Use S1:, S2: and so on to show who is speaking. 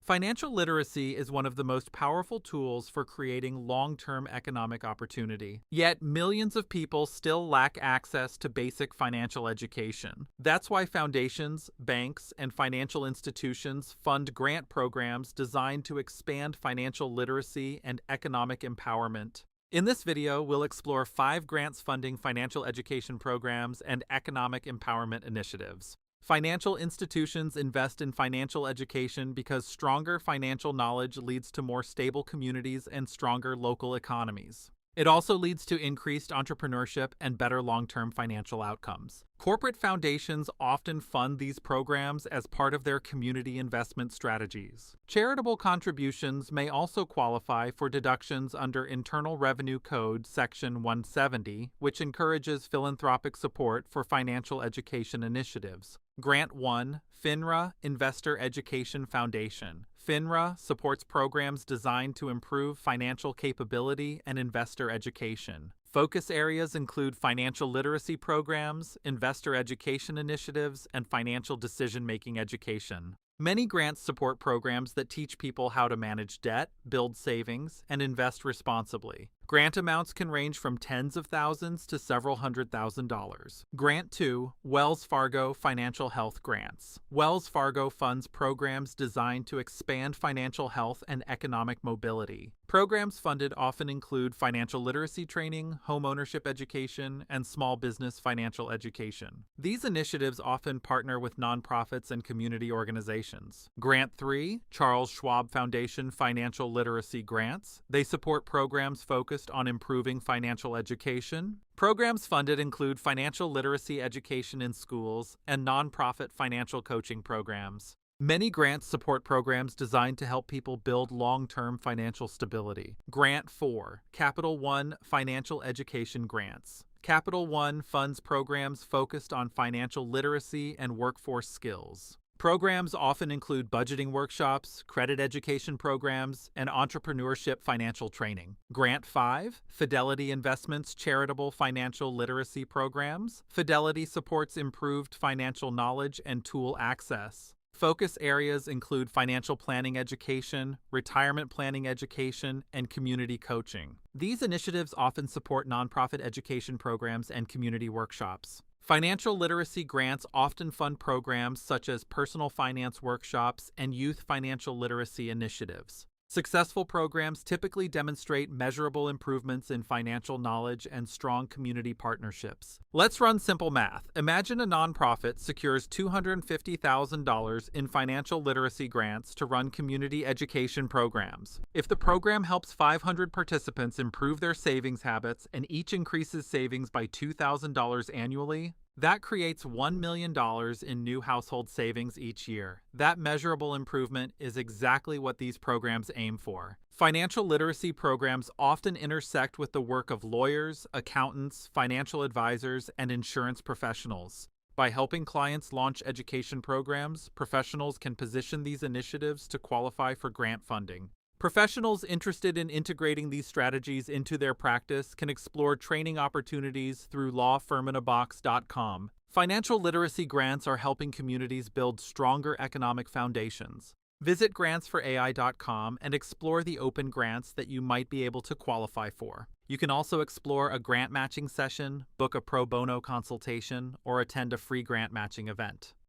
S1: Financial literacy is one of the most powerful tools for creating long-term economic opportunity. Yet, millions of people still lack access to basic financial education. That's why foundations, banks, and financial institutions fund grant programs designed to expand financial literacy and economic empowerment. In this video, we'll explore 5 grants funding financial education programs and economic empowerment initiatives. Financial institutions invest in financial education because stronger financial knowledge leads to more stable communities and stronger local economies. It also leads to increased entrepreneurship and better long-term financial outcomes. Corporate foundations often fund these programs as part of their community investment strategies. Charitable contributions may also qualify for deductions under Internal Revenue Code Section 170, which encourages philanthropic support for financial education initiatives. Grant 1, FINRA Investor Education Foundation. FINRA supports programs designed to improve financial capability and investor education. Focus areas include financial literacy programs, investor education initiatives, and financial decision-making education. Many grants support programs that teach people how to manage debt, build savings, and invest responsibly. Grant amounts can range from tens of thousands to several $100,000. Grant 2, Wells Fargo Financial Health Grants. Wells Fargo funds programs designed to expand financial health and economic mobility. Programs funded often include financial literacy training, homeownership education, and small business financial education. These initiatives often partner with nonprofits and community organizations. Grant 3, Charles Schwab Foundation Financial Literacy Grants. They support programs focused on improving financial education. Programs funded include financial literacy education in schools and nonprofit financial coaching programs. Many grants support programs designed to help people build long-term financial stability. Grant 4, Capital One Financial Education Grants. Capital One funds programs focused on financial literacy and workforce skills. Programs often include budgeting workshops, credit education programs, and entrepreneurship financial training. Grant 5, Fidelity Investments Charitable Financial Literacy Programs. Fidelity supports improved financial knowledge and tool access. Focus areas include financial planning education, retirement planning education, and community coaching. These initiatives often support nonprofit education programs and community workshops. Financial literacy grants often fund programs such as personal finance workshops and youth financial literacy initiatives. Successful programs typically demonstrate measurable improvements in financial knowledge and strong community partnerships. Let's run simple math. Imagine a nonprofit secures $250,000 in financial literacy grants to run community education programs. If the program helps 500 participants improve their savings habits and each increases savings by $2,000 annually, that creates $1 million in new household savings each year. That measurable improvement is exactly what these programs aim for. Financial literacy programs often intersect with the work of lawyers, accountants, financial advisors, and insurance professionals. By helping clients launch education programs, professionals can position these initiatives to qualify for grant funding. Professionals interested in integrating these strategies into their practice can explore training opportunities through lawfirminabox.com. Financial literacy grants are helping communities build stronger economic foundations. Visit grantsforai.com and explore the open grants that you might be able to qualify for. You can also explore a grant matching session, book a pro bono consultation, or attend a free grant matching event.